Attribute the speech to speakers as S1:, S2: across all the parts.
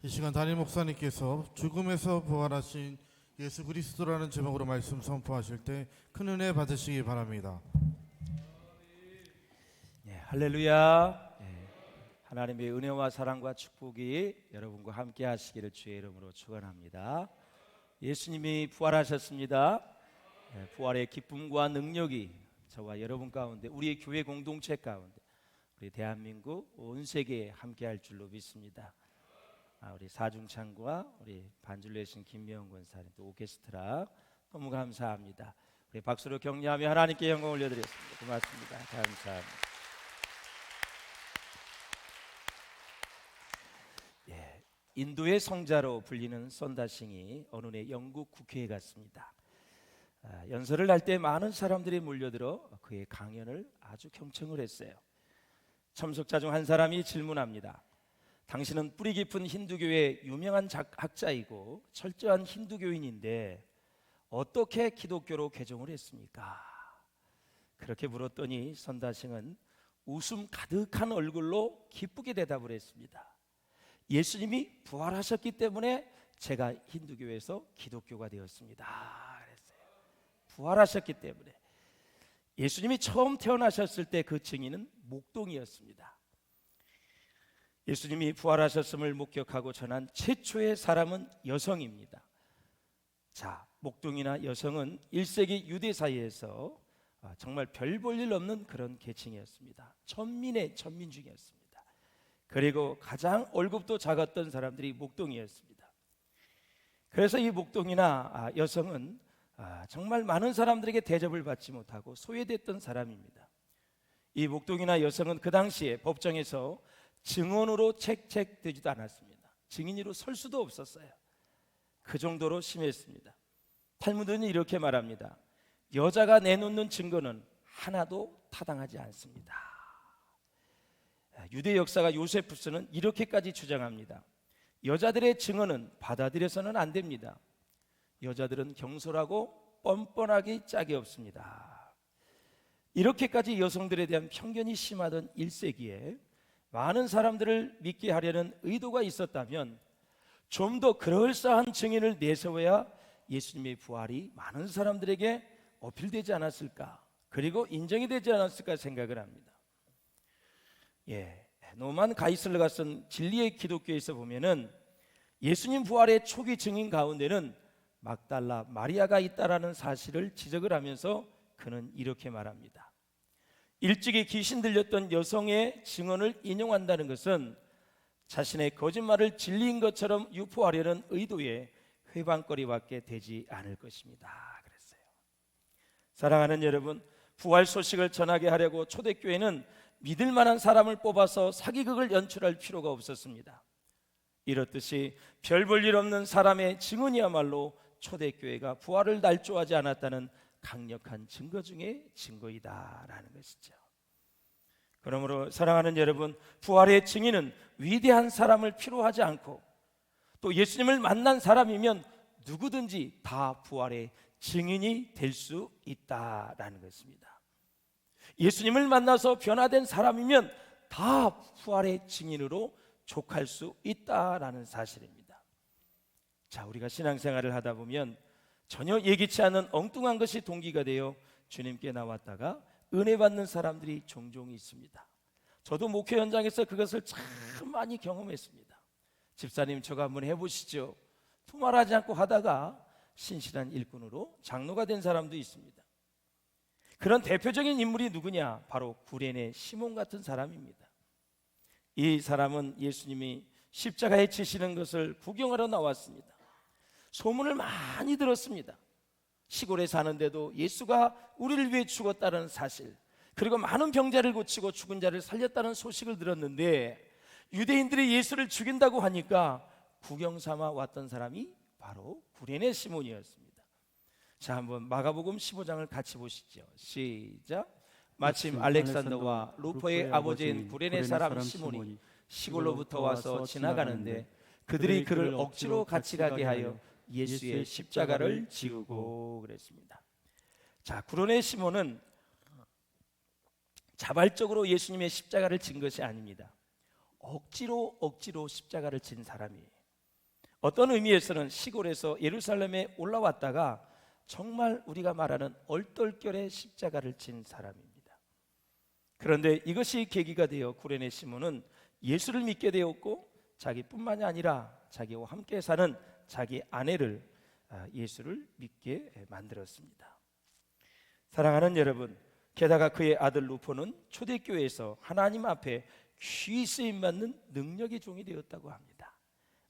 S1: 이 시간 담임 목사님께서 죽음에서 부활하신 예수 그리스도라는 제목으로 말씀 선포하실 때 큰 은혜 받으시기 바랍니다.
S2: 할렐루야. 하나님의 은혜와 사랑과 축복이 여러분과 함께 하시기를 주의 이름으로 축원합니다. 예수님이 부활하셨습니다. 부활의 기쁨과 능력이 저와 여러분 가운데, 우리의 교회 공동체 가운데, 우리 대한민국 온 세계에 함께 할 줄로 믿습니다. 우리 사중창과 우리 반주로 계신 김명훈 권사님, 또 오케스트라 너무 감사합니다. 우리 박수로 격려하며 하나님께 영광 올려드렸습니다. 고맙습니다. 감사합니다. 인도의 성자로 불리는 선다싱이 어느 해 영국 국회에 갔습니다. 연설을 할 때 많은 사람들이 몰려들어 그의 강연을 아주 경청을 했어요. 참석자 중 한 사람이 질문합니다. 당신은 뿌리 깊은 힌두교의 유명한 학자이고 철저한 힌두교인인데 어떻게 기독교로 개종을 했습니까? 그렇게 물었더니 선다싱은 웃음 가득한 얼굴로 기쁘게 대답을 했습니다. 예수님이 부활하셨기 때문에 제가 힌두교에서 기독교가 되었습니다. 그랬어요. 부활하셨기 때문에. 예수님이 처음 태어나셨을 때 그 증인은 목동이었습니다. 예수님이 부활하셨음을 목격하고 전한 최초의 사람은 여성입니다. 자, 목동이나 여성은 1세기 유대 사회에서 정말 별 볼 일 없는 그런 계층이었습니다. 천민의 천민 중이었습니다. 그리고 가장 월급도 작았던 사람들이 목동이었습니다. 그래서 이 목동이나 여성은 정말 많은 사람들에게 대접을 받지 못하고 소외됐던 사람입니다. 이 목동이나 여성은 그 당시에 법정에서 증언으로 책책되지도 않았습니다. 증인으로 설 수도 없었어요. 그 정도로 심했습니다. 탈무드는 이렇게 말합니다. 여자가 내놓는 증거는 하나도 타당하지 않습니다. 유대 역사가 요세푸스는 이렇게까지 주장합니다. 여자들의 증언은 받아들여서는 안 됩니다. 여자들은 경솔하고 뻔뻔하기 짝이 없습니다. 이렇게까지 여성들에 대한 편견이 심하던 1세기에 많은 사람들을 믿게 하려는 의도가 있었다면 좀 더 그럴싸한 증인을 내세워야 예수님의 부활이 많은 사람들에게 어필되지 않았을까, 그리고 인정이 되지 않았을까 생각을 합니다. 노만 가이슬러가 쓴 진리의 기독교에서 보면은 예수님 부활의 초기 증인 가운데는 막달라 마리아가 있다라는 사실을 지적을 하면서 그는 이렇게 말합니다. 일찍이 귀신 들렸던 여성의 증언을 인용한다는 것은 자신의 거짓말을 진리인 것처럼 유포하려는 의도의 회방거리밖에 되지 않을 것입니다. 그랬어요. 사랑하는 여러분, 부활 소식을 전하게 하려고 초대교회는 믿을 만한 사람을 뽑아서 사기극을 연출할 필요가 없었습니다. 이렇듯이 별 볼 일 없는 사람의 증언이야말로 초대교회가 부활을 날조하지 않았다는 강력한 증거 중에 증거이다라는 것이죠. 그러므로 사랑하는 여러분, 부활의 증인은 위대한 사람을 필요하지 않고 또 예수님을 만난 사람이면 누구든지 다 부활의 증인이 될 수 있다라는 것입니다. 예수님을 만나서 변화된 사람이면 다 부활의 증인으로 족할 수 있다라는 사실입니다. 자, 우리가 신앙생활을 하다 보면 전혀 예기치 않은 엉뚱한 것이 동기가 되어 주님께 나왔다가 은혜 받는 사람들이 종종 있습니다. 저도 목회 현장에서 그것을 참 많이 경험했습니다. 집사님, 저거 한번 해보시죠. 두말하지 않고 하다가 신실한 일꾼으로 장로가 된 사람도 있습니다. 그런 대표적인 인물이 누구냐? 바로 구레네 시몬 같은 사람입니다. 이 사람은 예수님이 십자가에 치시는 것을 구경하러 나왔습니다. 소문을 많이 들었습니다. 시골에 사는데도 예수가 우리를 위해 죽었다는 사실, 그리고 많은 병자를 고치고 죽은 자를 살렸다는 소식을 들었는데 유대인들이 예수를 죽인다고 하니까 구경 삼아 왔던 사람이 바로 구레네 시몬이었습니다. 자, 한번 마가복음 15장을 같이 보시죠. 시작. 마침 알렉산더와 루포의 아버지인 구레네 사람 시몬이 시골로부터 와서 지나가는데 그들이 그를 억지로 같이 가게 하여 예수의 십자가를 지우고 그랬습니다. 자, 구레네 시몬은 자발적으로 예수님의 십자가를 진 것이 아닙니다. 억지로 십자가를 진 사람이에요. 어떤 의미에서는 시골에서 예루살렘에 올라왔다가 정말 우리가 말하는 얼떨결에 십자가를 진 사람입니다. 그런데 이것이 계기가 되어 구레네 시몬은 예수를 믿게 되었고, 자기뿐만이 아니라 자기와 함께 사는 자기 아내를 예수를 믿게 만들었습니다. 사랑하는 여러분, 게다가 그의 아들 루포는 초대교회에서 하나님 앞에 귀히 쓰임받는 능력의 종이 되었다고 합니다.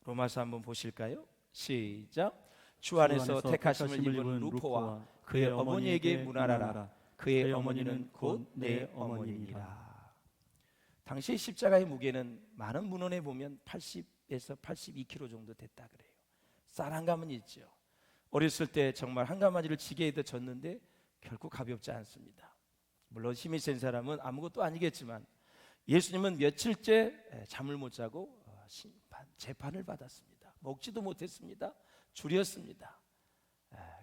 S2: 로마서 한번 보실까요? 시작. 주 안에서 택하심을 입은 루포와 그의 어머니에게 문안하라. 그의 어머니는 곧 내 어머니니라. 당시 십자가의 무게는 많은 문헌에 보면 80에서 82kg 정도 됐다 그래요. 쌀 한 가마니 있죠. 어렸을 때 정말 한 가마니를 지게에다 졌는데 결코 가볍지 않습니다. 물론 힘이 센 사람은 아무것도 아니겠지만 예수님은 며칠째 잠을 못 자고 재판을 받았습니다. 먹지도 못했습니다. 줄였습니다.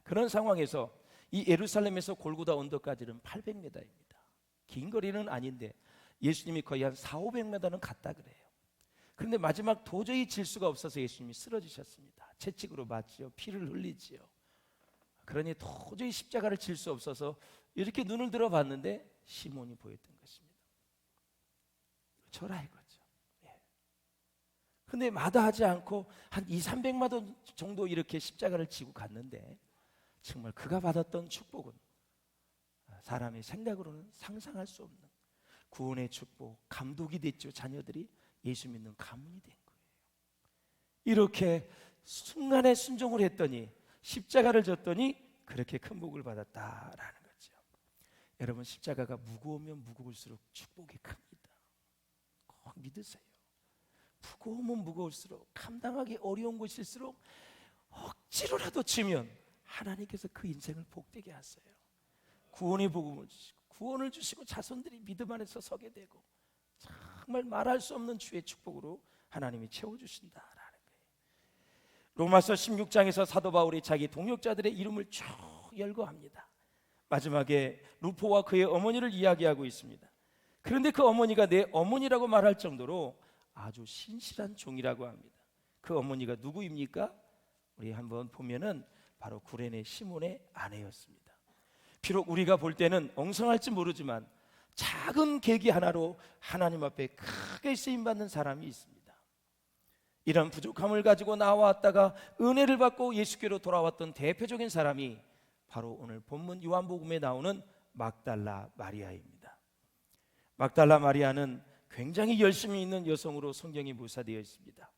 S2: 그런 상황에서 이 예루살렘에서 골고다 언덕까지는 800m입니다. 긴 거리는 아닌데 예수님이 거의 한 400~500m는 갔다 그래요. 그런데 마지막 도저히 질 수가 없어서 예수님이 쓰러지셨습니다. 채찍으로 맞지요. 피를 흘리지요. 그러니 도저히 십자가를 질 수 없어서 이렇게 눈을 들어봤는데 시몬이 보였던 것입니다. 저라 이거죠. 그런데 마다하지 않고 한 200~300m 정도 이렇게 십자가를 지고 갔는데 정말 그가 받았던 축복은 사람의 생각으로는 상상할 수 없는 구원의 축복, 감독이 됐죠. 자녀들이 예수 믿는 가문이 된 거예요. 이렇게 순간에 순종을 했더니, 십자가를 졌더니 그렇게 큰 복을 받았다라는 거죠. 여러분, 십자가가 무거우면 무거울수록 축복이 큽니다. 꼭 믿으세요. 무거우면 무거울수록, 감당하기 어려운 것일수록 억지로라도 지면 하나님께서 그 인생을 복되게 하세요. 구원의 복음을 주시고 구원을 주시고 자손들이 믿음 안에서 서게 되고 정말 말할 수 없는 주의 축복으로 하나님이 채워주신다라는 거예요. 로마서 16장에서 사도 바울이 자기 동역자들의 이름을 쭉 열거합니다. 마지막에 루포와 그의 어머니를 이야기하고 있습니다. 그런데 그 어머니가 내 어머니라고 말할 정도로 아주 신실한 종이라고 합니다. 그 어머니가 누구입니까? 우리 한번 보면은 바로 구레네 시몬의 아내였습니다. 비록 우리가 볼 때는 엉성할지 모르지만 작은 계기 하나로 하나님 앞에 크게 쓰임받는 사람이 있습니다. 이런 부족함을 가지고 나왔다가 은혜를 받고 예수께로 돌아왔던 대표적인 사람이 바로 오늘 본문 요한복음에 나오는 막달라 마리아입니다. 막달라 마리아는 굉장히 열심히 있는 여성으로 성경이 묘사되어 있습니다.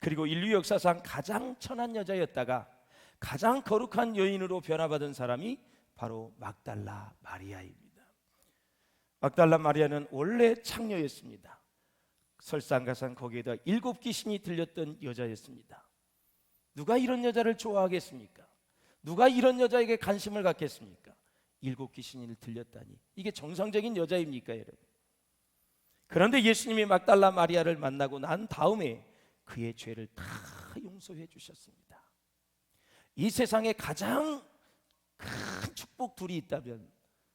S2: 그리고 인류 역사상 가장 천한 여자였다가 가장 거룩한 여인으로 변화받은 사람이 바로 막달라 마리아입니다. 막달라 마리아는 원래 창녀였습니다. 설상가상 거기에다 7 귀신이 들렸던 여자였습니다. 누가 이런 여자를 좋아하겠습니까? 누가 이런 여자에게 관심을 갖겠습니까? 7 귀신이 들렸다니, 이게 정상적인 여자입니까, 여러분? 그런데 예수님이 막달라 마리아를 만나고 난 다음에 그의 죄를 다 용서해 주셨습니다. 이 세상에 가장 큰 축복 둘이 있다면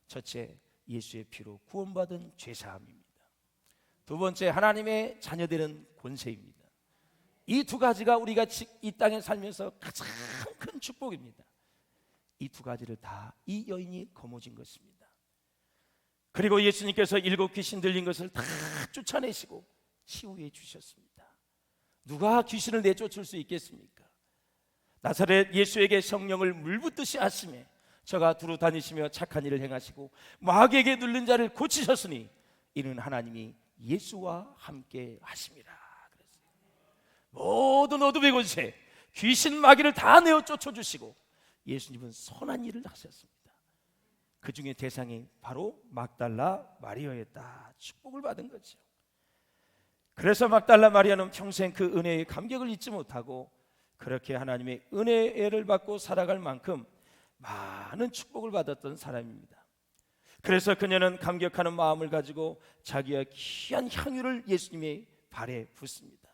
S2: 첫째, 예수의 피로 구원받은 죄사함입니다. 두 번째, 하나님의 자녀되는 권세입니다. 이 두 가지가 우리가 이 땅에 살면서 가장 큰 축복입니다. 이 두 가지를 다 이 여인이 거머쥔 것입니다. 그리고 예수님께서 7 귀신 들린 것을 다 쫓아내시고 치유해 주셨습니다. 누가 귀신을 내쫓을 수 있겠습니까? 나사렛 예수에게 성령을 물붓듯이 하시며 저가 두루 다니시며 착한 일을 행하시고 마귀에게 눌린 자를 고치셨으니 이는 하나님이 예수와 함께 하심이라. 모든 어둠의 권세, 귀신 마귀를 다 내어 쫓아주시고 예수님은 선한 일을 하셨습니다. 그 중에 대상이 바로 막달라 마리아였다. 축복을 받은 거죠. 그래서 막달라 마리아는 평생 그 은혜의 감격을 잊지 못하고 그렇게 하나님의 은혜를 받고 살아갈 만큼 많은 축복을 받았던 사람입니다. 그래서 그녀는 감격하는 마음을 가지고 자기의 귀한 향유를 예수님의 발에 붓습니다.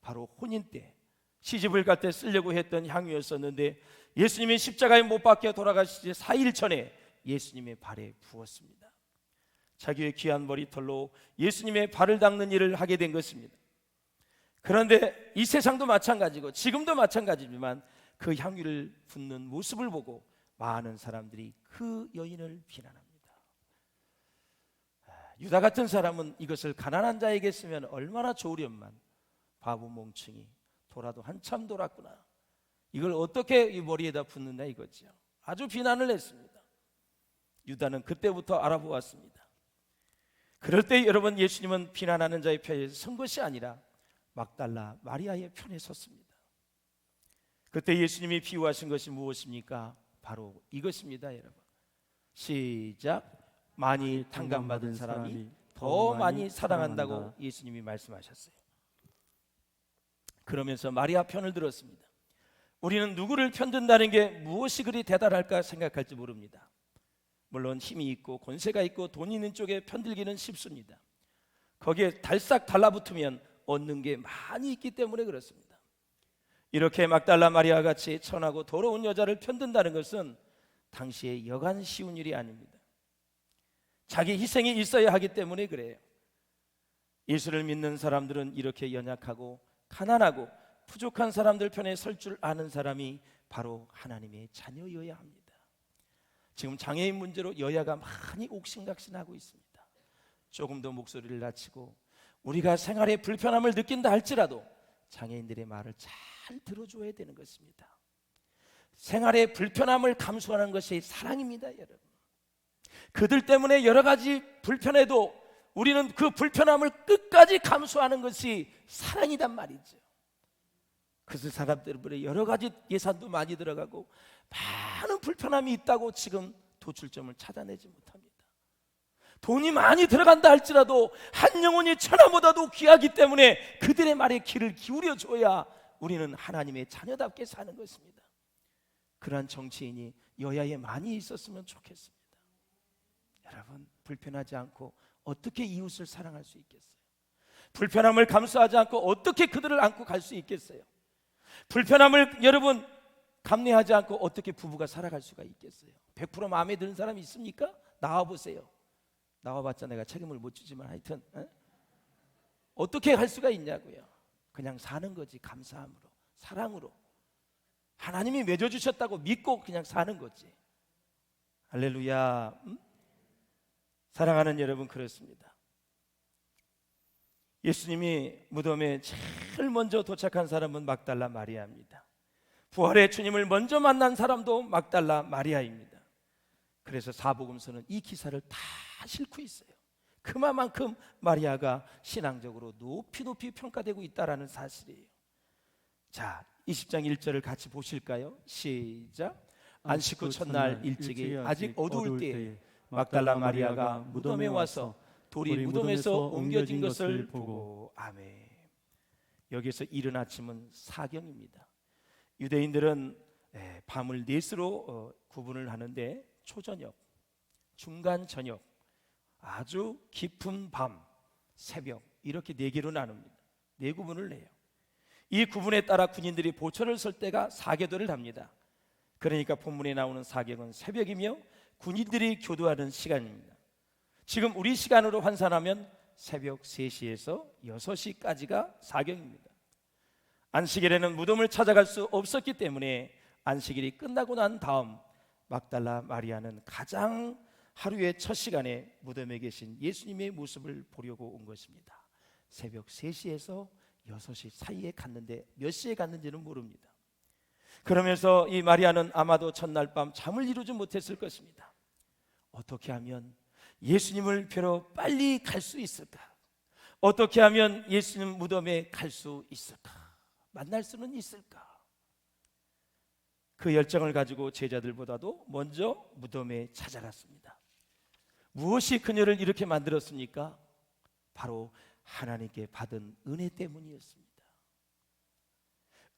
S2: 바로 혼인 때, 시집을 갈 때 쓰려고 했던 향유였었는데 예수님이 십자가에 못 박혀 돌아가시기 4일 전에 예수님의 발에 부었습니다. 자기의 귀한 머리털로 예수님의 발을 닦는 일을 하게 된 것입니다. 그런데 이 세상도 마찬가지고 지금도 마찬가지지만 그 향유를 붓는 모습을 보고 많은 사람들이 그 여인을 비난합니다. 유다 같은 사람은 이것을 가난한 자에게 쓰면 얼마나 좋으련만, 바보 멍청이, 돌아도 한참 돌았구나, 이걸 어떻게 이 머리에다 붓는다 이거죠. 아주 비난을 했습니다. 유다는 그때부터 알아보았습니다. 그럴 때 여러분, 예수님은 비난하는 자의 편에 선 것이 아니라 막달라 마리아의 편에 섰습니다. 그때 예수님이 비유하신 것이 무엇입니까? 바로 이것입니다. 여러분, 시작. 많이 탕감받은 사람이 더 많이 사랑한다고 예수님이 말씀하셨어요. 그러면서 마리아 편을 들었습니다. 우리는 누구를 편든다는 게 무엇이 그리 대단할까 생각할지 모릅니다. 물론 힘이 있고 권세가 있고 돈 있는 쪽에 편들기는 쉽습니다. 거기에 달싹 달라붙으면 얻는 게 많이 있기 때문에 그렇습니다. 이렇게 막달라 마리아 같이 천하고 더러운 여자를 편든다는 것은 당시에 여간 쉬운 일이 아닙니다. 자기 희생이 있어야 하기 때문에 그래요. 예수를 믿는 사람들은 이렇게 연약하고 가난하고 부족한 사람들 편에 설 줄 아는 사람이 바로 하나님의 자녀여야 합니다. 지금 장애인 문제로 여야가 많이 옥신각신하고 있습니다. 조금 더 목소리를 낮추고 우리가 생활에 불편함을 느낀다 할지라도 장애인들의 말을 잘 들어줘야 되는 것입니다. 생활의 불편함을 감수하는 것이 사랑입니다. 여러분, 그들 때문에 여러 가지 불편해도 우리는 그 불편함을 끝까지 감수하는 것이 사랑이란 말이죠. 그래서 사람들 때문에 여러 가지 예산도 많이 들어가고 많은 불편함이 있다고 지금 도출점을 찾아내지 못합니다. 돈이 많이 들어간다 할지라도 한 영혼이 천하보다도 귀하기 때문에 그들의 말에 귀를 기울여 줘야 우리는 하나님의 자녀답게 사는 것입니다. 그러한 정치인이 여야에 많이 있었으면 좋겠습니다. 여러분, 불편하지 않고 어떻게 이웃을 사랑할 수 있겠어요? 불편함을 감수하지 않고 어떻게 그들을 안고 갈 수 있겠어요? 불편함을 여러분 감내하지 않고 어떻게 부부가 살아갈 수가 있겠어요? 100% 마음에 드는 사람이 있습니까? 나와보세요. 나와봤자 내가 책임을 못 지지만 하여튼 어떻게 할 수가 있냐고요. 그냥 사는 거지. 감사함으로, 사랑으로 하나님이 맺어주셨다고 믿고 그냥 사는 거지. 할렐루야. 사랑하는 여러분, 그렇습니다. 예수님이 무덤에 제일 먼저 도착한 사람은 막달라 마리아입니다. 부활의 주님을 먼저 만난 사람도 막달라 마리아입니다. 그래서 사복음서는 이 기사를 다 싣고 있어요. 그만큼 마리아가 신앙적으로 높이 평가되고 있다는 사실이에요. 자, 20장 1절을 같이 보실까요? 시작. 안식 후 첫날 일찍이 아직 어두울 때에 막달라 마리아가 무덤에 와서 돌이 무덤에서 옮겨진 것을 보고. 아멘. 여기서 이른 아침은 사경입니다. 유대인들은 밤을 넷으로 구분을 하는데 초저녁, 중간 저녁, 아주 깊은 밤, 새벽, 이렇게 네 개로 나눕니다. 네 구분을 해요. 이 구분에 따라 군인들이 보초를 설 때가 사계도를 합니다. 그러니까 본문에 나오는 사경은 새벽이며 군인들이 교도하는 시간입니다. 지금 우리 시간으로 환산하면 새벽 3시에서 6시까지가 사경입니다. 안식일에는 무덤을 찾아갈 수 없었기 때문에 안식일이 끝나고 난 다음 막달라 마리아는 가장 하루의 첫 시간에 무덤에 계신 예수님의 모습을 보려고 온 것입니다. 새벽 3시에서 6시 사이에 갔는데 몇 시에 갔는지는 모릅니다. 그러면서 이 마리아는 아마도 첫날 밤 잠을 이루지 못했을 것입니다. 어떻게 하면 예수님을 뵈러 빨리 갈 수 있을까? 어떻게 하면 예수님 무덤에 갈 수 있을까? 만날 수는 있을까? 그 열정을 가지고 제자들보다도 먼저 무덤에 찾아갔습니다. 무엇이 그녀를 이렇게 만들었습니까? 바로 하나님께 받은 은혜 때문이었습니다.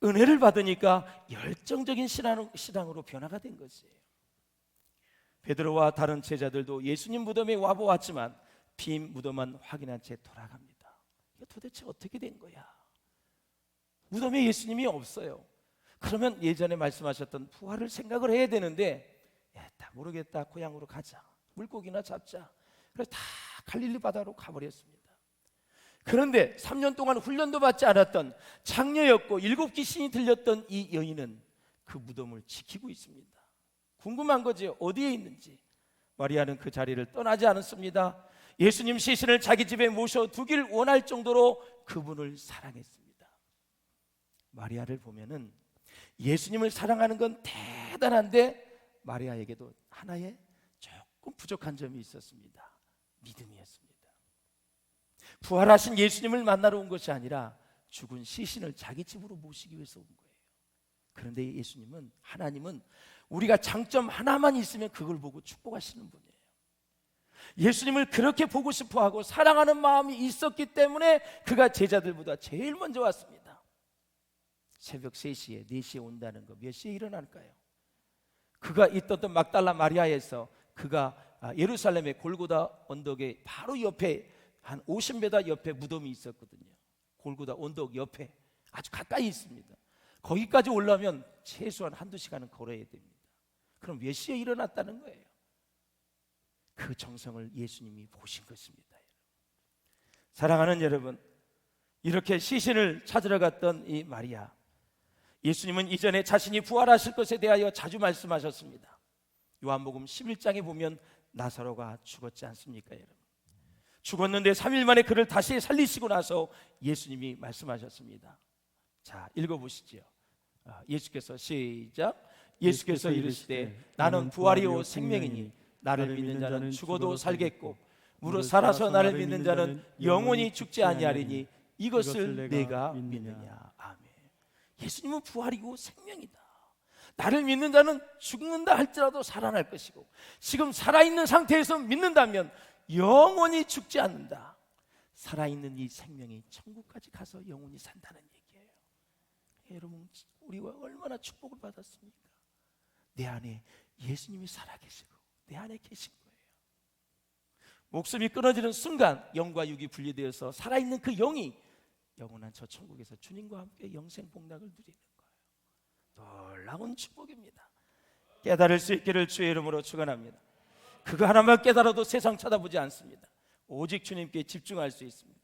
S2: 은혜를 받으니까 열정적인 신앙으로 변화가 된 것이에요. 베드로와 다른 제자들도 예수님 무덤에 와보았지만 빈 무덤만 확인한 채 돌아갑니다. 이게 도대체 어떻게 된 거야? 무덤에 예수님이 없어요. 그러면 예전에 말씀하셨던 부활을 생각을 해야 되는데 다 모르겠다, 고향으로 가자, 물고기나 잡자. 그래서 다 갈릴리 바다로 가버렸습니다. 그런데 3년 동안 훈련도 받지 않았던 장녀였고 7귀신이 들렸던 이 여인은 그 무덤을 지키고 있습니다. 궁금한 거지, 어디에 있는지. 마리아는 그 자리를 떠나지 않았습니다. 예수님 시신을 자기 집에 모셔두길 원할 정도로 그분을 사랑했습니다. 마리아를 보면은 예수님을 사랑하는 건 대단한데 마리아에게도 하나의 조금 부족한 점이 있었습니다. 믿음이었습니다. 부활하신 예수님을 만나러 온 것이 아니라 죽은 시신을 자기 집으로 모시기 위해서 온 거예요. 그런데 예수님은, 하나님은 우리가 장점 하나만 있으면 그걸 보고 축복하시는 분이에요. 예수님을 그렇게 보고 싶어하고 사랑하는 마음이 있었기 때문에 그가 제자들보다 제일 먼저 왔습니다. 새벽 3시에 4시에 온다는 거 몇 시에 일어날까요? 그가 있던 막달라 마리아에서 그가 예루살렘의 골고다 언덕의 바로 옆에 한 50m 옆에 무덤이 있었거든요. 골고다 언덕 옆에 아주 가까이 있습니다. 거기까지 올라면 최소한 1-2시간은 걸어야 됩니다. 그럼 몇 시에 일어났다는 거예요? 그 정성을 예수님이 보신 것입니다. 사랑하는 여러분, 이렇게 시신을 찾으러 갔던 이 마리아, 예수님은 이전에 자신이 부활하실 것에 대하여 자주 말씀하셨습니다. 요한복음 11장에 보면 나사로가 죽었지 않습니까, 여러분? 죽었는데 3일 만에 그를 다시 살리시고 나서 예수님이 말씀하셨습니다. 자, 읽어보시죠. 예수께서 시작. 예수께서 이르시되 나는 부활이요 생명이니 나를 믿는 자는 죽어도 살겠고 무릇 살아서 나를 믿는 자는 영원히 죽지 아니하리니 이것을 내가 믿느냐. 아멘. 예수님은 부활이고 생명이다. 나를 믿는 자는 죽는다 할지라도 살아날 것이고 지금 살아있는 상태에서 믿는다면 영원히 죽지 않는다. 살아있는 이 생명이 천국까지 가서 영원히 산다는 얘기예요. 여러분, 우리가 얼마나 축복을 받았습니까? 내 안에 예수님이 살아계시고 내 안에 계신 거예요. 목숨이 끊어지는 순간 영과 육이 분리되어서 살아있는 그 영이 영원한 저 천국에서 주님과 함께 영생 복락을 누리는 거예요. 놀라운 축복입니다. 깨달을 수 있기를 주의 이름으로 축원합니다. 그거 하나만 깨달아도 세상 쳐다보지 않습니다. 오직 주님께 집중할 수 있습니다.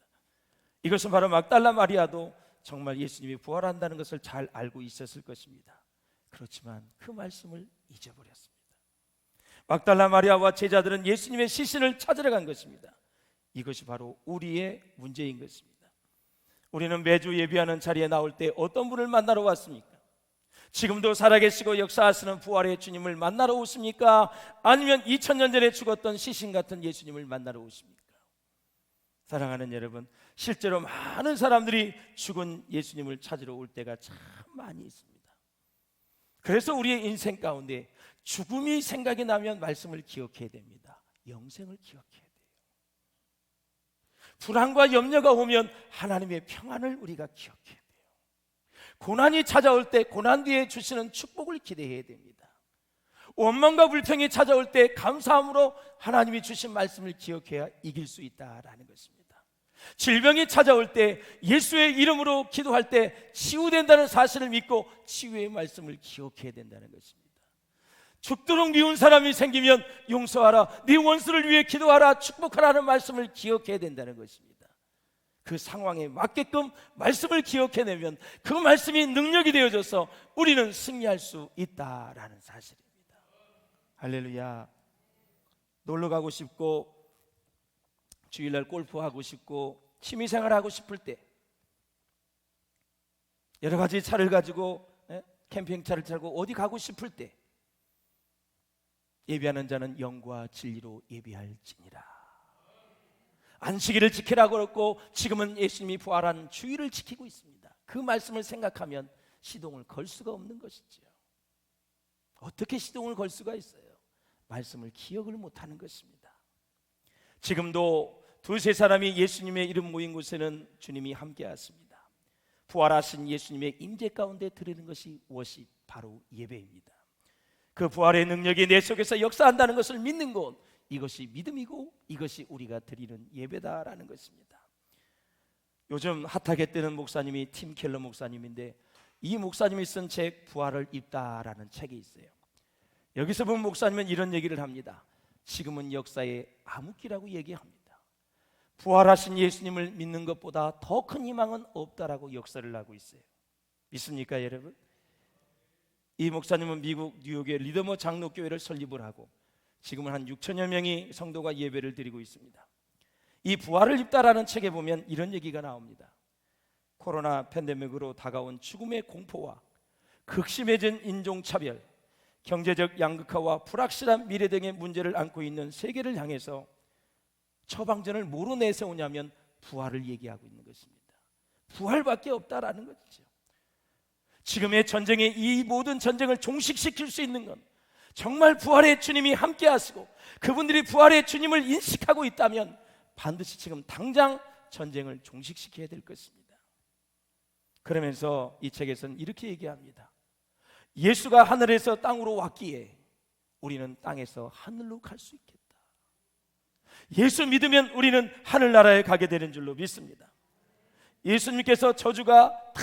S2: 이것은 바로 막달라 마리아도 정말 예수님이 부활한다는 것을 잘 알고 있었을 것입니다. 그렇지만 그 말씀을 잊어버렸습니다. 막달라 마리아와 제자들은 예수님의 시신을 찾으러 간 것입니다. 이것이 바로 우리의 문제인 것입니다. 우리는 매주 예배하는 자리에 나올 때 어떤 분을 만나러 왔습니까? 지금도 살아계시고 역사하시는 부활의 주님을 만나러 오십니까? 아니면 2000년 전에 죽었던 시신 같은 예수님을 만나러 오십니까? 사랑하는 여러분, 실제로 많은 사람들이 죽은 예수님을 찾으러 올 때가 참 많이 있습니다. 그래서 우리의 인생 가운데 죽음이 생각이 나면 말씀을 기억해야 됩니다. 영생을 기억해야 돼요. 불안과 염려가 오면 하나님의 평안을 우리가 기억해야 돼요. 고난이 찾아올 때 고난 뒤에 주시는 축복을 기대해야 됩니다. 원망과 불평이 찾아올 때 감사함으로 하나님이 주신 말씀을 기억해야 이길 수 있다라는 것입니다. 질병이 찾아올 때 예수의 이름으로 기도할 때 치유된다는 사실을 믿고 치유의 말씀을 기억해야 된다는 것입니다. 죽도록 미운 사람이 생기면 용서하라, 네 원수를 위해 기도하라, 축복하라는 말씀을 기억해야 된다는 것입니다. 그 상황에 맞게끔 말씀을 기억해내면 그 말씀이 능력이 되어져서 우리는 승리할 수 있다라는 사실입니다. 할렐루야. 놀러 가고 싶고 주일날 골프하고 싶고 취미생활 하고 싶을 때 여러 가지 차를 가지고 캠핑차를 타고 어디 가고 싶을 때 예비하는 자는 영과 진리로 예비할지니라. 안식일을 지키라고 그랬고 지금은 예수님이 부활한 주일을 지키고 있습니다. 그 말씀을 생각하면 시동을 걸 수가 없는 것이죠. 어떻게 시동을 걸 수가 있어요? 말씀을 기억을 못하는 것입니다. 지금도 2-3 예수님의 이름 모인 곳에는 주님이 함께 하십니다. 부활하신 예수님의 임재 가운데 드리는 것이 무엇이? 바로 예배입니다. 그 부활의 능력이 내 속에서 역사한다는 것을 믿는 것, 이것이 믿음이고 이것이 우리가 드리는 예배다라는 것입니다. 요즘 핫하게 뜨는 목사님이 팀 켈러 목사님인데 이 목사님이 쓴 책 부활을 입다라는 책이 있어요. 여기서 본 목사님은 이런 얘기를 합니다. 지금은 역사의 암흑기라고 얘기합니다. 부활하신 예수님을 믿는 것보다 더 큰 희망은 없다라고 역설을 하고 있어요. 믿습니까, 여러분? 이 목사님은 미국 뉴욕의 리더머 장로교회를 설립을 하고 지금은 한 6천여 명이 성도가 예배를 드리고 있습니다. 이 부활을 입다라는 책에 보면 이런 얘기가 나옵니다. 코로나 팬데믹으로 다가온 죽음의 공포와 극심해진 인종차별, 경제적 양극화와 불확실한 미래 등의 문제를 안고 있는 세계를 향해서 처방전을 뭐로 내세우냐면 부활을 얘기하고 있는 것입니다. 부활밖에 없다라는 것이죠. 지금의 전쟁에 이 모든 전쟁을 종식시킬 수 있는 건 정말 부활의 주님이 함께 하시고 그분들이 부활의 주님을 인식하고 있다면 반드시 지금 당장 전쟁을 종식시켜야 될 것입니다. 그러면서 이 책에서는 이렇게 얘기합니다. 예수가 하늘에서 땅으로 왔기에 우리는 땅에서 하늘로 갈 수 있겠다. 예수 믿으면 우리는 하늘나라에 가게 되는 줄로 믿습니다. 예수님께서 저주가 다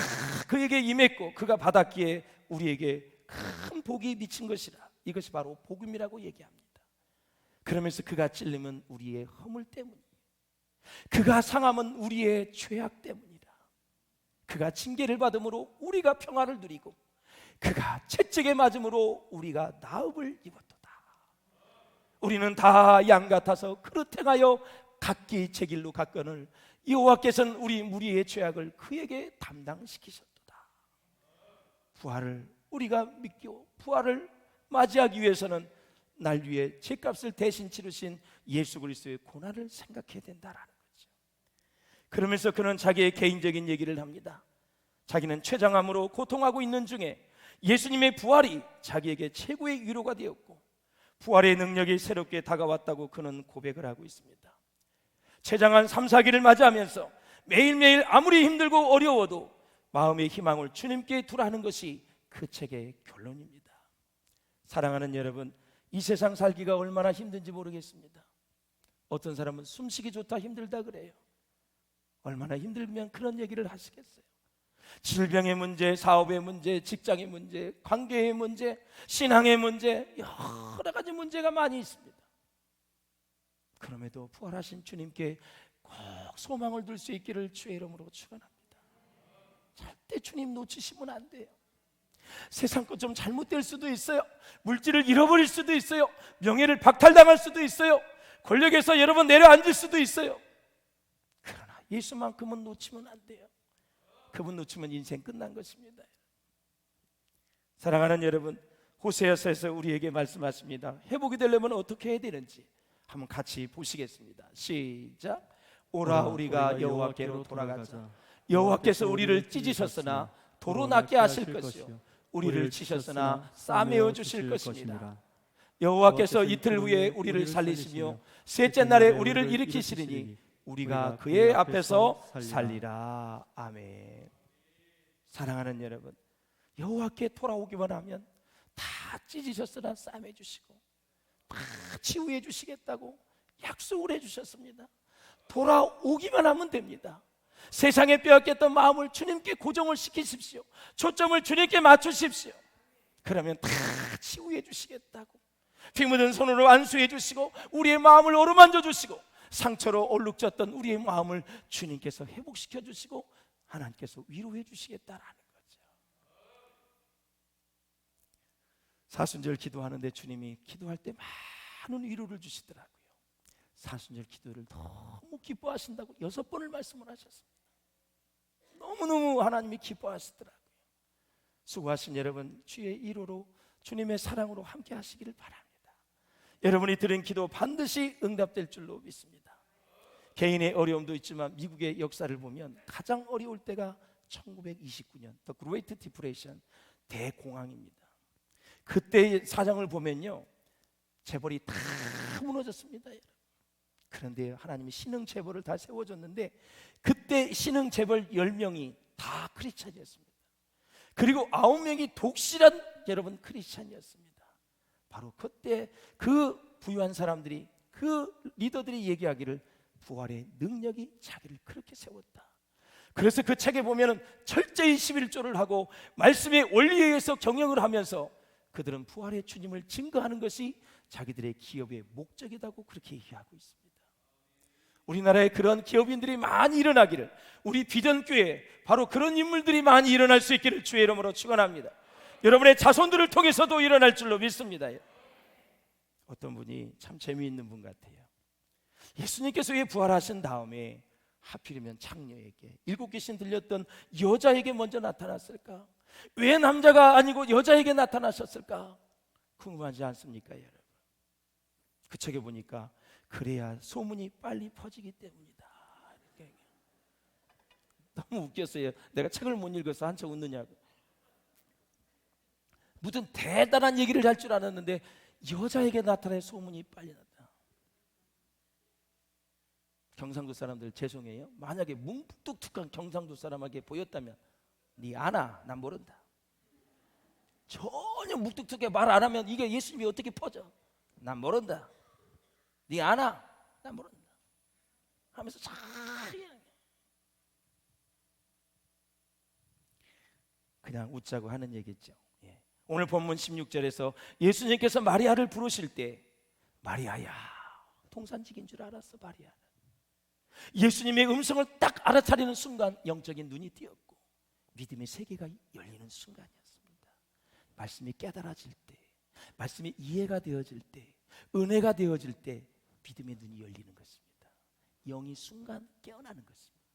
S2: 그에게 임했고 그가 받았기에 우리에게 큰 복이 미친 것이라. 이것이 바로 복음이라고 얘기합니다. 그러면서 그가 찔림은 우리의 허물 때문이에요. 그가 상함은 우리의 죄악 때문이라. 그가 징계를 받음으로 우리가 평화를 누리고 그가 채찍에 맞음으로 우리가 나음을 입었도다. 우리는 다 양 같아서 그릇 행하여 각기 제 길로 갔거늘 여호와께서는 우리 무리의 죄악을 그에게 담당시키셨도다. 부활을 우리가 믿고 부활을 맞이하기 위해서는 날 위해 죄값을 대신 치르신 예수 그리스도의 고난을 생각해야 된다라는 거죠. 그러면서 그는 자기의 개인적인 얘기를 합니다. 자기는 췌장암으로 고통하고 있는 중에 예수님의 부활이 자기에게 최고의 위로가 되었고 부활의 능력이 새롭게 다가왔다고 그는 고백을 하고 있습니다. 췌장암 3, 4기를 맞이하면서 매일매일 아무리 힘들고 어려워도 마음의 희망을 주님께 두라는 것이 그 책의 결론입니다. 사랑하는 여러분, 이 세상 살기가 얼마나 힘든지 모르겠습니다. 어떤 사람은 숨쉬기 좋다 힘들다 그래요. 얼마나 힘들면 그런 얘기를 하시겠어요. 질병의 문제, 사업의 문제, 직장의 문제, 관계의 문제, 신앙의 문제, 여러 가지 문제가 많이 있습니다. 그럼에도 부활하신 주님께 꼭 소망을 둘 수 있기를 주의 이름으로 축원합니다. 절대 주님 놓치시면 안 돼요. 세상 것 좀 잘못될 수도 있어요. 물질을 잃어버릴 수도 있어요. 명예를 박탈당할 수도 있어요. 권력에서 여러 번 내려앉을 수도 있어요. 그러나 예수만큼은 놓치면 안 돼요. 그분 놓치면 인생 끝난 것입니다. 사랑하는 여러분, 호세아서에서 우리에게 말씀하십니다. 회복이 되려면 어떻게 해야 되는지 한번 같이 보시겠습니다. 시작. 오라 우리가 여호와께로 돌아가자. 여호와께서 우리를 찢으셨으나 도로 낫게 하실 것이요 우리를 치셨으나 싸매어 주실 것입니다. 여호와께서 이틀 후에 우리를 살리시며 셋째 날에 우리를 일으키시리니 우리가 그의 앞에서 살리라. 아멘. 사랑하는 여러분, 여호와께 돌아오기만 하면 다 찢으셨으나 싸매 주시고 다 치유해 주시겠다고 약속을 해 주셨습니다. 돌아오기만 하면 됩니다. 세상에 빼앗겼던 마음을 주님께 고정을 시키십시오. 초점을 주님께 맞추십시오. 그러면 다 치유해 주시겠다고 피 묻은 손으로 안수해 주시고 우리의 마음을 어루만져 주시고 상처로 얼룩졌던 우리의 마음을 주님께서 회복시켜 주시고 하나님께서 위로해 주시겠다라는 거죠. 사순절 기도하는데 주님이 기도할 때 많은 위로를 주시더라고요. 사순절 기도를 너무 기뻐하신다고 6번을 말씀을 하셨습니다. 너무너무 하나님이 기뻐하시더라고요. 수고하신 여러분, 주의 위로로 주님의 사랑으로 함께 하시기를 바랍니다. 여러분이 드린 기도 반드시 응답될 줄로 믿습니다. 개인의 어려움도 있지만 미국의 역사를 보면 가장 어려울 때가 1929년 The Great Depression, 대공황입니다. 그때의 사정을 보면요, 재벌이 다 무너졌습니다. 그런데 하나님이 신흥 재벌을 다 세워줬는데 그때 신흥 재벌 10명이 다 크리스찬이었습니다. 그리고 9명이 독실한 여러분 크리스찬이었습니다. 바로 그때 그 부유한 사람들이, 그 리더들이 얘기하기를 부활의 능력이 자기를 그렇게 세웠다. 그래서 그 책에 보면은 철저히 11조를 하고 말씀의 원리에 의해서 경영을 하면서 그들은 부활의 주님을 증거하는 것이 자기들의 기업의 목적이라고 그렇게 얘기하고 있습니다. 우리나라에 그런 기업인들이 많이 일어나기를, 우리 비전교회 바로 그런 인물들이 많이 일어날 수 있기를 주의 이름으로 축원합니다. 여러분의 자손들을 통해서도 일어날 줄로 믿습니다. 어떤 분이 참 재미있는 분 같아요. 예수님께서 왜 부활하신 다음에 하필이면 창녀에게, 일곱 귀신 들렸던 여자에게 먼저 나타났을까? 왜 남자가 아니고 여자에게 나타나셨을까? 궁금하지 않습니까, 여러분? 그 책에 보니까 그래야 소문이 빨리 퍼지기 때문이다. 너무 웃겼어요. 내가 책을 못 읽어서 한참 웃느냐고. 무슨 대단한 얘기를 할 줄 알았는데 여자에게 나타나야 소문이 빨리 났다. 경상도 사람들 죄송해요. 만약에 뭉뚝뚝한 경상도 사람에게 보였다면 네 아나? 난 모른다. 전혀 뭉뚝뚝하게 말 안 하면 이게 예수님이 어떻게 퍼져? 난 모른다. 네 아나? 난 모른다 하면서 잘 그냥 웃자고 하는 얘기죠. 오늘 본문 16절에서 예수님께서 마리아를 부르실 때, 마리아야, 동산직인 줄 알았어. 마리아. 예수님의 음성을 딱 알아차리는 순간 영적인 눈이 띄었고 믿음의 세계가 열리는 순간이었습니다. 말씀이 깨달아질 때, 말씀이 이해가 되어질 때, 은혜가 되어질 때 믿음의 눈이 열리는 것입니다. 영이 순간 깨어나는 것입니다.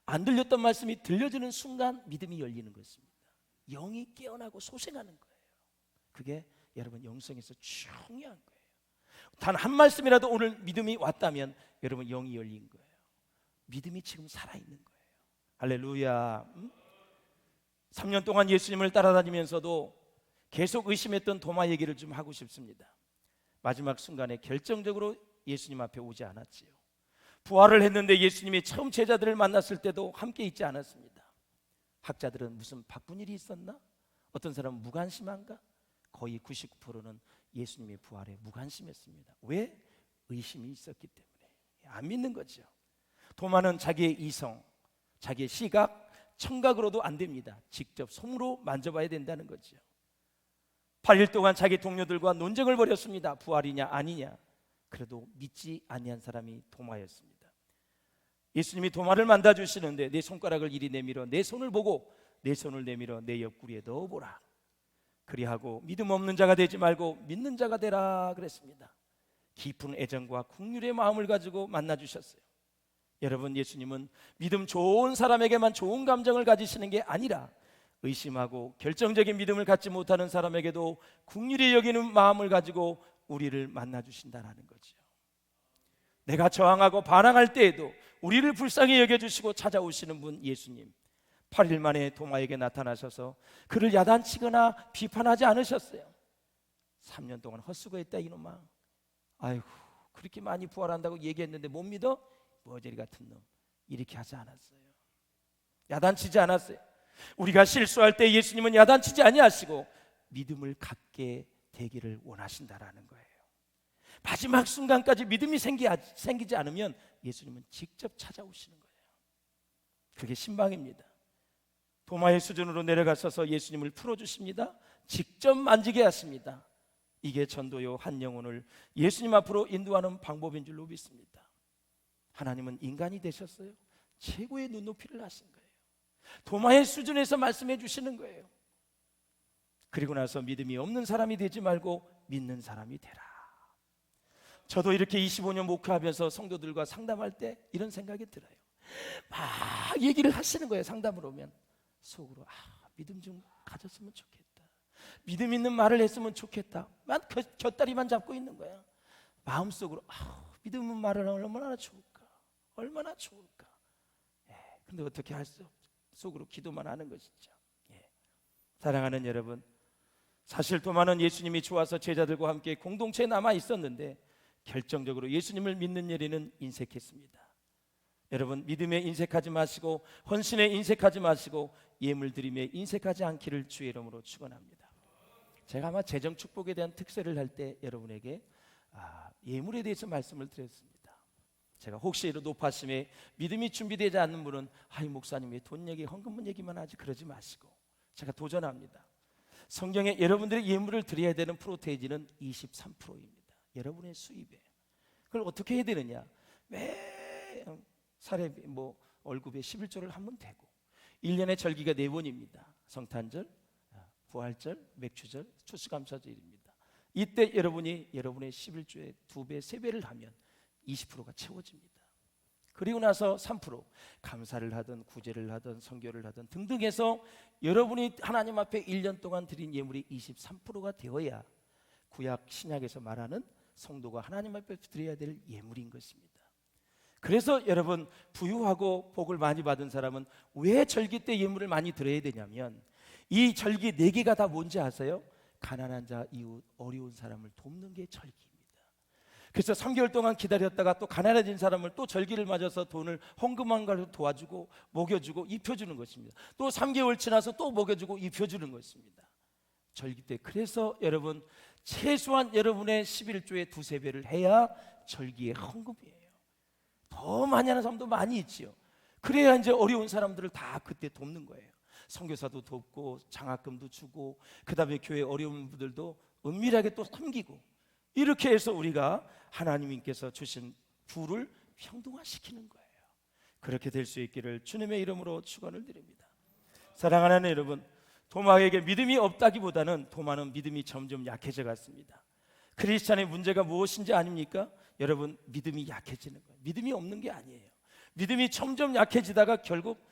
S2: 안 들렸던 말씀이 들려지는 순간 믿음이 열리는 것입니다. 영이 깨어나고 소생하는 거예요. 그게 여러분 영성에서 중요한 거예요. 단 한 말씀이라도 오늘 믿음이 왔다면 여러분 영이 열린 거예요. 믿음이 지금 살아있는 거예요. 할렐루야. 3년 동안 예수님을 따라다니면서도 계속 의심했던 도마 얘기를 좀 하고 싶습니다. 마지막 순간에 결정적으로 예수님 앞에 오지 않았지요. 부활을 했는데 예수님이 처음 제자들을 만났을 때도 함께 있지 않았습니다. 학자들은 무슨 바쁜 일이 있었나? 어떤 사람은 무관심한가? 거의 99%는 예수님의 부활에 무관심했습니다. 왜? 의심이 있었기 때문에. 안 믿는 거죠. 도마는 자기의 이성, 자기의 시각, 청각으로도 안 됩니다. 직접 손으로 만져봐야 된다는 거죠. 8일 동안 자기 동료들과 논쟁을 벌였습니다. 부활이냐 아니냐. 그래도 믿지 아니한 사람이 도마였습니다. 예수님이 도마를 만져주시는데 내 손가락을 이리 내밀어 내 손을 보고 내 손을 내밀어 내 옆구리에 넣어보라. 그리하고 믿음 없는 자가 되지 말고 믿는 자가 되라 그랬습니다. 깊은 애정과 긍휼의 마음을 가지고 만나주셨어요. 여러분, 예수님은 믿음 좋은 사람에게만 좋은 감정을 가지시는 게 아니라 의심하고 결정적인 믿음을 갖지 못하는 사람에게도 긍휼히 여기는 마음을 가지고 우리를 만나주신다는 거죠. 내가 저항하고 반항할 때에도 우리를 불쌍히 여겨주시고 찾아오시는 분 예수님. 8일 만에 도마에게 나타나셔서 그를 야단치거나 비판하지 않으셨어요. 3년 동안 헛수고했다 이놈아. 아이고, 그렇게 많이 부활한다고 얘기했는데 못 믿어? 머저리 같은 놈. 이렇게 하지 않았어요. 야단치지 않았어요. 우리가 실수할 때 예수님은 야단치지 아니하시고 믿음을 갖게 되기를 원하신다라는 거예요. 마지막 순간까지 믿음이 생기지 않으면 예수님은 직접 찾아오시는 거예요. 그게 신방입니다. 도마의 수준으로 내려가셔서 예수님을 풀어주십니다. 직접 만지게 하십니다. 이게 전도요, 한 영혼을 예수님 앞으로 인도하는 방법인 줄로 믿습니다. 하나님은 인간이 되셨어요. 최고의 눈높이를 하신 거예요. 도마의 수준에서 말씀해 주시는 거예요. 그리고 나서 믿음이 없는 사람이 되지 말고 믿는 사람이 되라. 저도 이렇게 25년 목회하면서 성도들과 상담할 때 이런 생각이 들어요. 막 얘기를 하시는 거예요. 상담을 오면 속으로 믿음 좀 가졌으면 좋겠다. 믿음 있는 말을 했으면 좋겠다. 만 곁다리만 잡고 있는 거야. 마음속으로 믿음 있는 말을 하면 얼마나 좋을까. 얼마나 좋을까. 근데 어떻게 할 수 없죠. 속으로 기도만 하는 것이죠. 사랑하는 여러분, 사실 도마는 예수님이 좋아서 제자들과 함께 공동체에 남아 있었는데 결정적으로 예수님을 믿는 예리는 인색했습니다. 여러분, 믿음에 인색하지 마시고 헌신에 인색하지 마시고 예물 드림에 인색하지 않기를 주의 이름으로 축원합니다. 제가 아마 재정 축복에 대한 특세를 할 때 여러분에게 예물에 대해서 말씀을 드렸습니다. 제가 혹시 높아심에 믿음이 준비되지 않는 분은 목사님 왜 돈 얘기 헌금 얘기만 하지 그러지 마시고 제가 도전합니다. 성경에 여러분들이 예물을 드려야 되는 프로테이지는 23%입니다. 여러분의 수입에. 그걸 어떻게 해야 되느냐? 사례 월급의 11조를 하면 되고 1년에 절기가 4번입니다. 성탄절, 부활절, 맥주절, 추수감사절입니다. 이때 여러분이 여러분의 11조의 2배, 3배를 하면 20%가 채워집니다. 그리고 나서 3% 감사를 하든 구제를 하든 선교를 하든 등등 해서 여러분이 하나님 앞에 1년 동안 드린 예물이 23%가 되어야 구약 신약에서 말하는 성도가 하나님 앞에 드려야 될 예물인 것입니다. 그래서 여러분, 부유하고 복을 많이 받은 사람은 왜 절기 때 예물을 많이 드려야 되냐면 이 절기 4개가 다 뭔지 아세요? 가난한 자, 이웃, 어려운 사람을 돕는 게 절기입니다. 그래서 3개월 동안 기다렸다가 또 가난해진 사람을 또 절기를 맞아서 돈을 헌금한 걸로 도와주고 먹여주고 입혀주는 것입니다. 또 3개월 지나서 또 먹여주고 입혀주는 것입니다. 절기 때. 그래서 여러분, 최소한 여러분의 11조의 2~3배를 해야 절기의 헌금이에요. 더 많이 하는 사람도 많이 있지요. 그래야 이제 어려운 사람들을 다 그때 돕는 거예요. 선교사도 돕고 장학금도 주고 그다음에 교회 어려운 분들도 은밀하게 또 섬기고, 이렇게 해서 우리가 하나님께서 주신 부를 평등화시키는 거예요. 그렇게 될 수 있기를 주님의 이름으로 축원을 드립니다. 사랑하는 여러분, 도마에게 믿음이 없다기보다는 도마는 믿음이 점점 약해져 갔습니다. 크리스찬의 문제가 무엇인지 아닙니까? 여러분, 믿음이 약해지는 거예요. 믿음이 없는 게 아니에요. 믿음이 점점 약해지다가 결국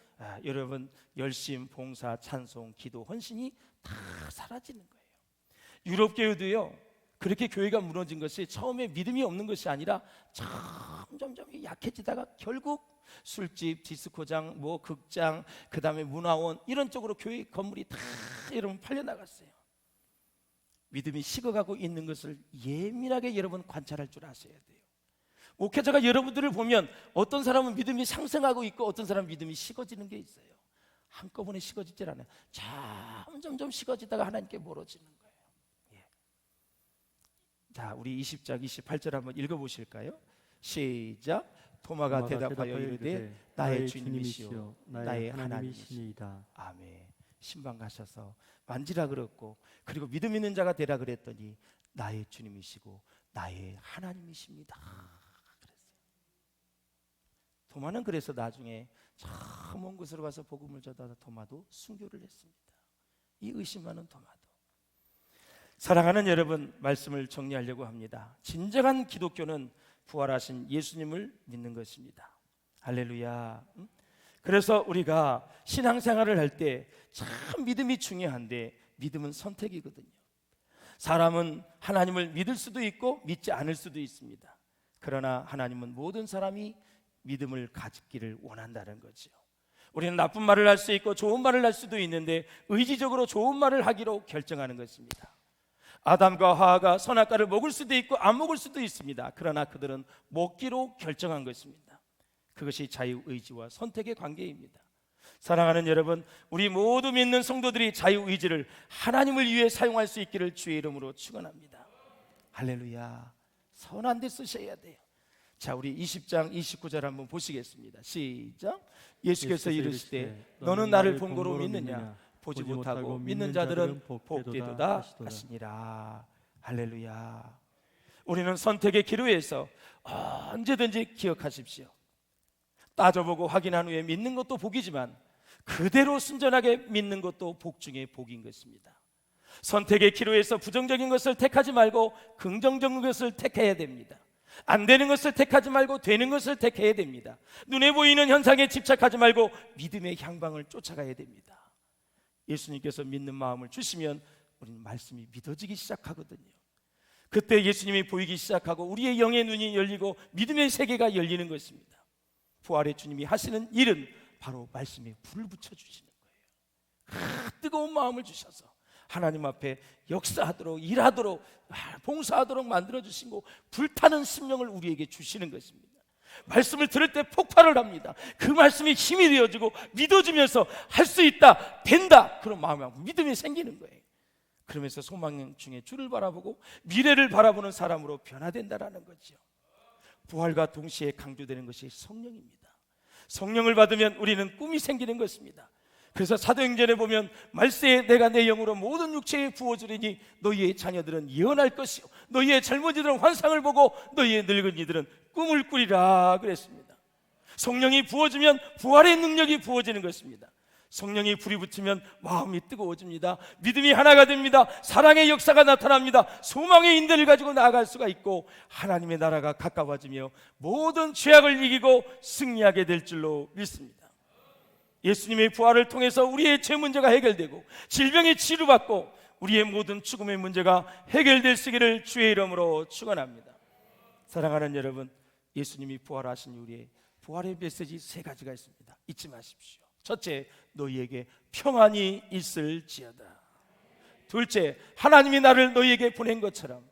S2: 여러분, 열심, 봉사, 찬송, 기도, 헌신이 다 사라지는 거예요. 유럽 교회도요, 그렇게 교회가 무너진 것이 처음에 믿음이 없는 것이 아니라 점점 약해지다가 결국 술집, 디스코장, 극장, 그 다음에 문화원 이런 쪽으로 교회 건물이 다 여러분 팔려나갔어요. 믿음이 식어가고 있는 것을 예민하게 여러분 관찰할 줄 아셔야 돼요. 목회자가 여러분들을 보면 어떤 사람은 믿음이 상승하고 있고 어떤 사람은 믿음이 식어지는 게 있어요. 한꺼번에 식어지질 않아요. 점점 식어지다가 하나님께 멀어지는 거예요. 예. 자, 우리 20장 28절 한번 읽어보실까요? 시작. 도마가 대답하여 이르되 나의 주님이시오 나의 하나님이시니이다. 아멘. 신방 가셔서 만지라 그랬고, 그리고 믿음 있는 자가 되라 그랬더니 나의 주님이시고 나의 하나님이십니다 그랬어요. 도마는 그래서 나중에 저 먼 곳으로 가서 복음을 전하다 도마도 순교를 했습니다. 이 의심 많은 도마도. 사랑하는 여러분, 말씀을 정리하려고 합니다. 진정한 기독교는 부활하신 예수님을 믿는 것입니다. 할렐루야. 그래서 우리가 신앙생활을 할 때 참 믿음이 중요한데, 믿음은 선택이거든요. 사람은 하나님을 믿을 수도 있고 믿지 않을 수도 있습니다. 그러나 하나님은 모든 사람이 믿음을 가지기를 원한다는 거죠. 우리는 나쁜 말을 할 수 있고 좋은 말을 할 수도 있는데 의지적으로 좋은 말을 하기로 결정하는 것입니다. 아담과 하와가 선악과를 먹을 수도 있고 안 먹을 수도 있습니다. 그러나 그들은 먹기로 결정한 것입니다. 그것이 자유의지와 선택의 관계입니다. 사랑하는 여러분, 우리 모두 믿는 성도들이 자유의지를 하나님을 위해 사용할 수 있기를 주의 이름으로 축원합니다. 할렐루야. 선한 데 쓰셔야 돼요. 자, 우리 20장 29절 한번 보시겠습니다. 시작. 예수께서 이르시되 너는 나를 본고로 믿느냐? 보지 못하고 믿는 자들은 복되도다 하시니라. 할렐루야. 우리는 선택의 기로에서 언제든지 기억하십시오. 따져보고 확인한 후에 믿는 것도 복이지만 그대로 순전하게 믿는 것도 복 중에 복인 것입니다. 선택의 기로에서 부정적인 것을 택하지 말고 긍정적인 것을 택해야 됩니다. 안 되는 것을 택하지 말고 되는 것을 택해야 됩니다. 눈에 보이는 현상에 집착하지 말고 믿음의 향방을 쫓아가야 됩니다. 예수님께서 믿는 마음을 주시면 우리는 말씀이 믿어지기 시작하거든요. 그때 예수님이 보이기 시작하고 우리의 영의 눈이 열리고 믿음의 세계가 열리는 것입니다. 부활의 주님이 하시는 일은 바로 말씀에 불을 붙여주시는 거예요. 뜨거운 마음을 주셔서 하나님 앞에 역사하도록, 일하도록, 봉사하도록 만들어주시고 불타는 심령을 우리에게 주시는 것입니다. 말씀을 들을 때 폭발을 합니다. 그 말씀이 힘이 되어지고 믿어지면서 할 수 있다, 된다, 그런 마음이 믿음이 생기는 거예요. 그러면서 소망 중에 주를 바라보고 미래를 바라보는 사람으로 변화된다라는 거죠. 부활과 동시에 강조되는 것이 성령입니다. 성령을 받으면 우리는 꿈이 생기는 것입니다. 그래서 사도행전에 보면 말세에 내가 내 영으로 모든 육체에 부어주리니 너희의 자녀들은 예언할 것이요 너희의 젊은이들은 환상을 보고 너희의 늙은이들은 꿈을 꾸리라 그랬습니다. 성령이 부어지면 부활의 능력이 부어지는 것입니다. 성령이 불이 붙으면 마음이 뜨거워집니다. 믿음이 하나가 됩니다. 사랑의 역사가 나타납니다. 소망의 인대를 가지고 나아갈 수가 있고 하나님의 나라가 가까워지며 모든 죄악을 이기고 승리하게 될 줄로 믿습니다. 예수님의 부활을 통해서 우리의 죄 문제가 해결되고 질병이 치료받고 우리의 모든 죽음의 문제가 해결될 수 있기를 주의 이름으로 축원합니다. 사랑하는 여러분, 예수님이 부활하신 우리의 부활의 메시지 3가지가 있습니다. 잊지 마십시오. 첫째, 너희에게 평안이 있을지어다. 둘째, 하나님이 나를 너희에게 보낸 것처럼.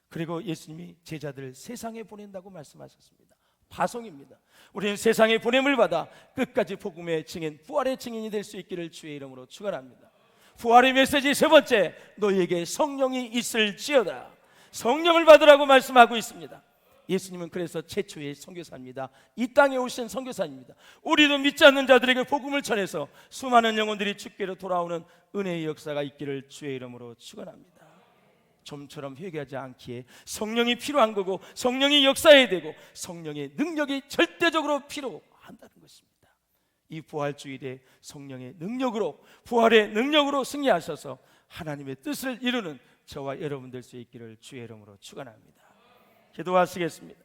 S2: 그리고 예수님이 제자들을 세상에 보낸다고 말씀하셨습니다. 파송입니다. 우리는 세상에 보냄을 받아 끝까지 복음의 증인, 부활의 증인이 될 수 있기를 주의 이름으로 축원합니다. 부활의 메시지 3번째, 너희에게 성령이 있을지어다. 성령을 받으라고 말씀하고 있습니다. 예수님은 그래서 최초의 선교사입니다. 이 땅에 오신 선교사입니다. 우리도 믿지 않는 자들에게 복음을 전해서 수많은 영혼들이 주께로 돌아오는 은혜의 역사가 있기를 주의 이름으로 축원합니다. 좀처럼 회개하지 않기에 성령이 필요한 거고 성령이 역사해야 되고 성령의 능력이 절대적으로 필요한다는 것입니다. 이 부활주일에 성령의 능력으로, 부활의 능력으로 승리하셔서 하나님의 뜻을 이루는 저와 여러분 될 수 있기를 주의 이름으로 축원합니다. 기도하시겠습니다.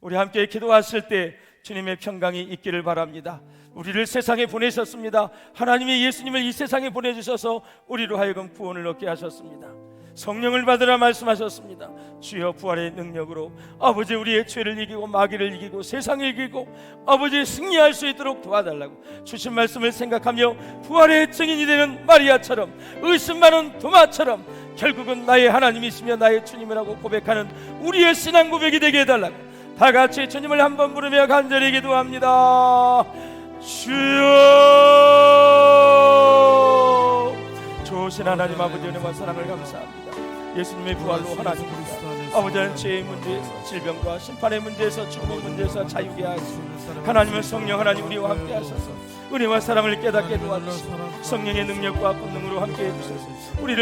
S2: 우리 함께 기도하실 때 주님의 평강이 있기를 바랍니다. 우리를 세상에 보내셨습니다. 하나님의 예수님을 이 세상에 보내주셔서 우리로 하여금 구원을 얻게 하셨습니다. 성령을 받으라 말씀하셨습니다. 주여 부활의 능력으로 아버지 우리의 죄를 이기고 마귀를 이기고 세상을 이기고 아버지 승리할 수 있도록 도와달라고 주신 말씀을 생각하며 부활의 증인이 되는 마리아처럼 의심 많은 도마처럼 결국은 나의 하나님이시며 나의 주님이라고 고백하는 우리의 신앙 고백이 되게 해달라고 다 같이 주님을 한번 부르며 간절히 기도합니다. 주여, 좋으신 하나님 아버지 은혜와 사랑을 감사합니다. 예수님의 부활로 하나님입니다. 아버지는 죄의 문제에서, 질병과 심판의 문제에서, 죽음의 문제에서 자유케 하시고 하나님은 성령 하나님 우리와 함께 하셔서 은혜와 사랑을 깨닫게 도와주시고 성령의 능력과 권능으로 함께 해주셔서 우리를